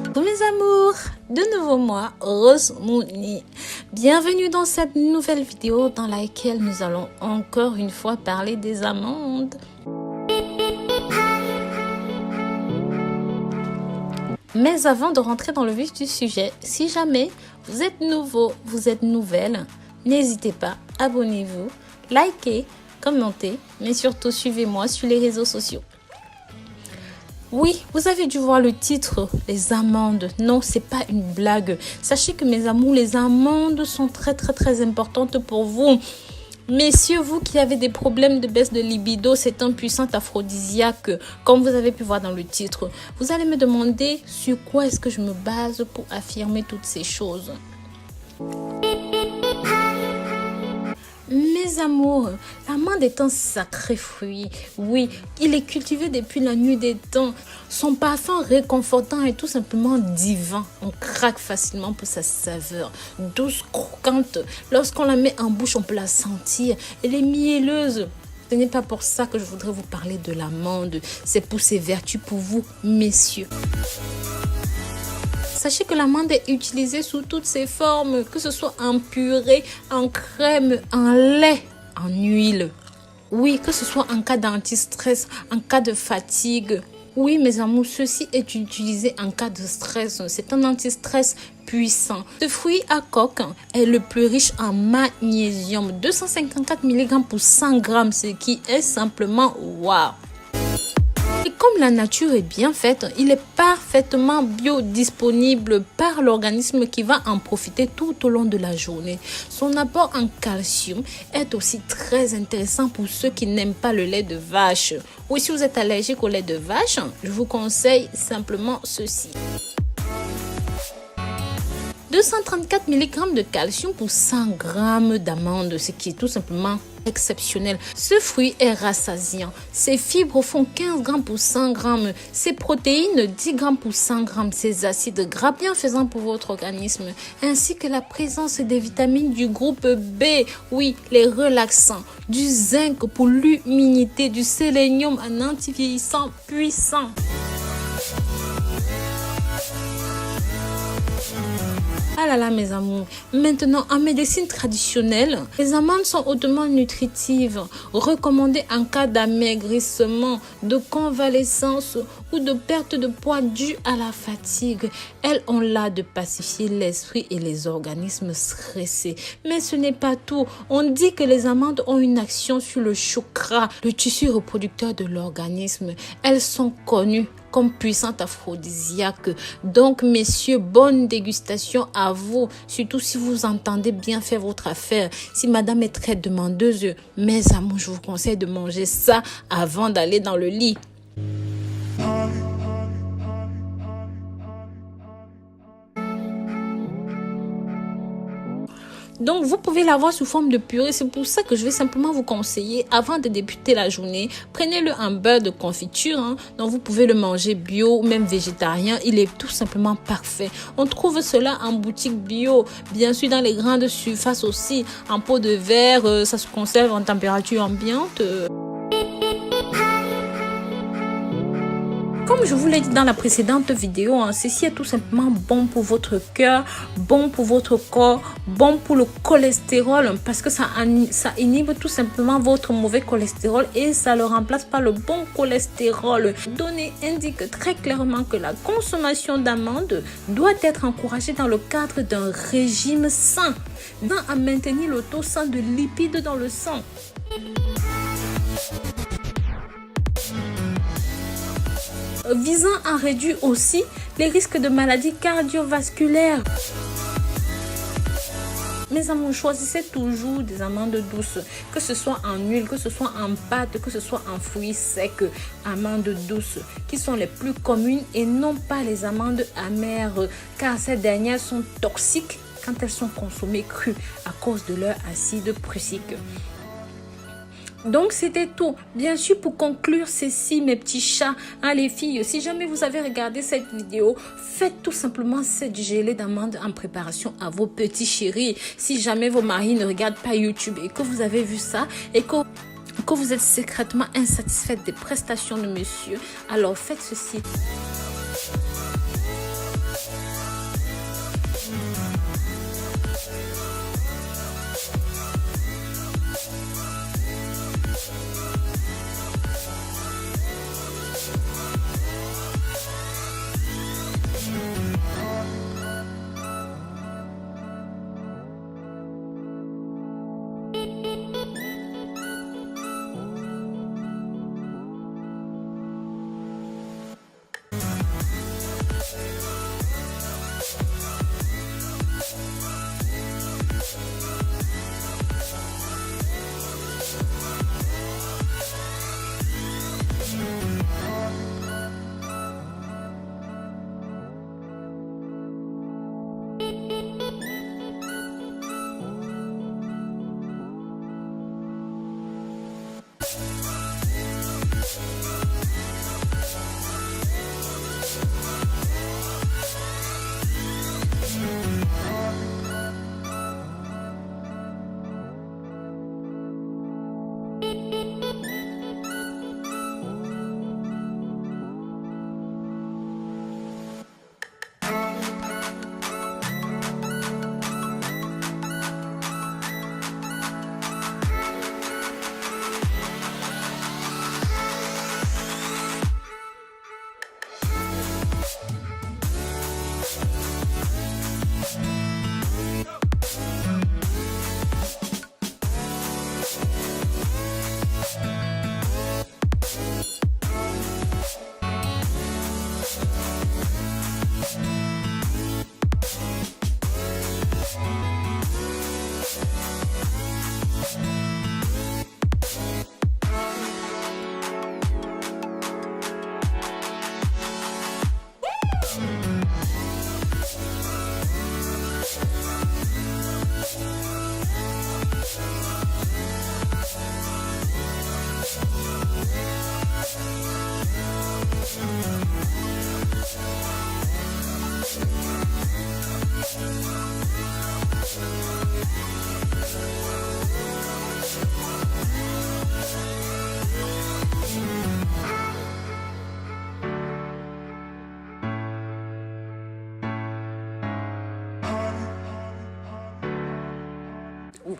Coucou mes amours, de nouveau moi, Rose Mouni. Bienvenue dans cette nouvelle vidéo dans laquelle nous allons encore une fois parler des amandes. Mais avant de rentrer dans le vif du sujet, si jamais vous êtes nouveau, vous êtes nouvelle, n'hésitez pas, abonnez-vous, likez, commentez, mais surtout suivez-moi sur les réseaux sociaux. Oui, vous avez dû voir le titre, les amandes. Non, c'est pas une blague. Sachez que mes amours, les amandes sont très importantes pour vous. Messieurs, vous qui avez des problèmes de baisse de libido, c'est un puissant aphrodisiaque, comme vous avez pu voir dans le titre. Vous allez me demander sur quoi est-ce que je me base pour affirmer toutes ces choses. Mes amours, l'amande est un sacré fruit. Oui, il est cultivé depuis la nuit des temps. Son parfum réconfortant est tout simplement divin. On craque facilement pour sa saveur. Douce, croquante. Lorsqu'on la met en bouche, on peut la sentir. Elle est mielleuse. Ce n'est pas pour ça que je voudrais vous parler de l'amande. C'est pour ses vertus pour vous, messieurs. Sachez que l'amande est utilisée sous toutes ses formes, que ce soit en purée, en crème, en lait, en huile. Oui, que ce soit en cas d'antistress, en cas de fatigue. Oui, mes amours, ceci est utilisé en cas de stress. C'est un antistress puissant. Ce fruit à coque est le plus riche en magnésium. 254 mg pour 100 g, ce qui est simplement waouh. Et comme la nature est bien faite, il est parfaitement biodisponible par l'organisme qui va en profiter tout au long de la journée. Son apport en calcium est aussi très intéressant pour ceux qui n'aiment pas le lait de vache. Ou si vous êtes allergique au lait de vache, je vous conseille simplement ceci. 234 mg de calcium pour 100 g d'amandes, ce qui est tout simplement exceptionnel. Ce fruit est rassasiant. Ses fibres font 15 g pour 100 g. Ses protéines, 10 g pour 100 g. Ses acides gras bienfaisants pour votre organisme, ainsi que la présence des vitamines du groupe B. Oui, les relaxants. Du zinc pour l'immunité. Du sélénium, un antivieillissant puissant. Ah là là mes amours, maintenant en médecine traditionnelle, les amandes sont hautement nutritives, recommandées en cas d'amaigrissement, de convalescence ou de perte de poids due à la fatigue. Elles ont l'art de pacifier l'esprit et les organismes stressés. Mais ce n'est pas tout. On dit que les amandes ont une action sur le chakra, le tissu reproducteur de l'organisme. Elles sont connues comme puissante aphrodisiaque. Donc, messieurs, bonne dégustation à vous. Surtout si vous entendez bien faire votre affaire. Si madame est très demandeuse, mes amours, je vous conseille de manger ça avant d'aller dans le lit. Donc, vous pouvez l'avoir sous forme de purée. C'est pour ça que je vais simplement vous conseiller, avant de débuter la journée, prenez-le en beurre de confiture. Donc, vous pouvez le manger bio ou même végétarien. Il est tout simplement parfait. On trouve cela en boutique bio. Bien sûr, dans les grandes surfaces aussi. En pot de verre, ça se conserve en température ambiante. Comme je vous l'ai dit dans la précédente vidéo, ceci est tout simplement bon pour votre cœur, bon pour votre corps, bon pour le cholestérol parce que ça inhibe tout simplement votre mauvais cholestérol et ça le remplace par le bon cholestérol. Données indiquent très clairement que la consommation d'amandes doit être encouragée dans le cadre d'un régime sain, visant à maintenir le taux sain de lipides dans le sang. Visant à réduire aussi les risques de maladies cardiovasculaires. Mes amours, choisissez toujours des amandes douces, que ce soit en huile, que ce soit en pâte, que ce soit en fruits secs. Amandes douces qui sont les plus communes et non pas les amandes amères, car ces dernières sont toxiques quand elles sont consommées crues à cause de leur acide prussique. Donc c'était tout. Bien sûr, pour conclure ceci, mes petits chats, les filles, si jamais vous avez regardé cette vidéo, faites tout simplement cette gelée d'amande en préparation à vos petits chéris. Si jamais vos maris ne regardent pas YouTube et que vous avez vu ça et que vous êtes secrètement insatisfaite des prestations de monsieur, alors faites ceci.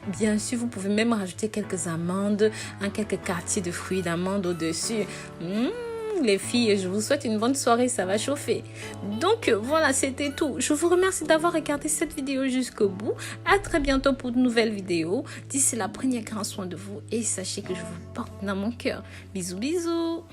Bien sûr, vous pouvez même rajouter quelques amandes, quelques quartiers de fruits d'amandes au-dessus. Les filles, je vous souhaite une bonne soirée, ça va chauffer. Donc voilà, c'était tout. Je vous remercie d'avoir regardé cette vidéo jusqu'au bout. À très bientôt pour de nouvelles vidéos. D'ici là, prenez grand soin de vous et sachez que je vous porte dans mon cœur. Bisous, bisous.